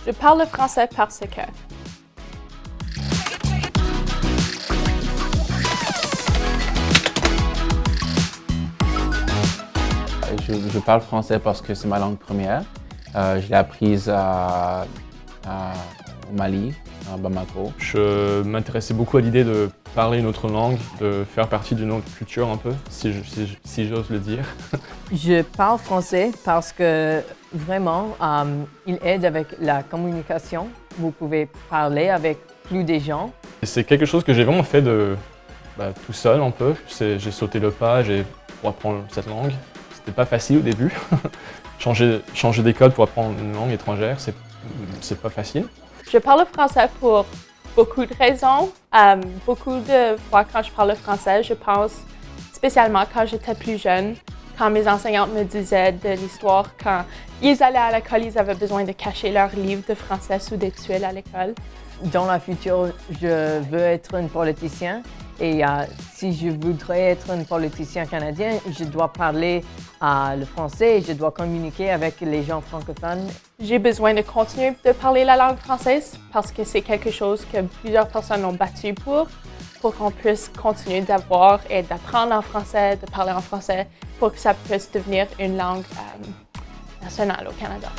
Je parle le français parce que je parle français parce que c'est ma langue première. Je l'ai apprise au Mali, à Bamako. Je m'intéressais beaucoup à l'idée de parler une autre langue, de faire partie d'une autre culture un peu, si j'ose le dire. Je parle français parce que vraiment, il aide avec la communication. Vous pouvez parler avec plus de gens. Et c'est quelque chose que j'ai vraiment fait tout seul un peu. J'ai sauté le pas pour apprendre cette langue. C'était pas facile au début. changer d'école pour apprendre une langue étrangère, c'est pas facile. je parle le français pour beaucoup de raisons. Beaucoup de fois quand je parle le français, je pense spécialement quand j'étais plus jeune, quand mes enseignantes me disaient de l'histoire, quand ils allaient à l'école, ils avaient besoin de cacher leurs livres de français sous des tuiles à l'école. Dans le futur, je veux être un politicien et si je voudrais être un politicien canadien, je dois parler le français et je dois communiquer avec les gens francophones. J'ai besoin de continuer de parler la langue française parce que c'est quelque chose que plusieurs personnes ont battu pour qu'on puisse continuer d'avoir et d'apprendre en français, de parler en français, pour que ça puisse devenir une langue nationale au Canada.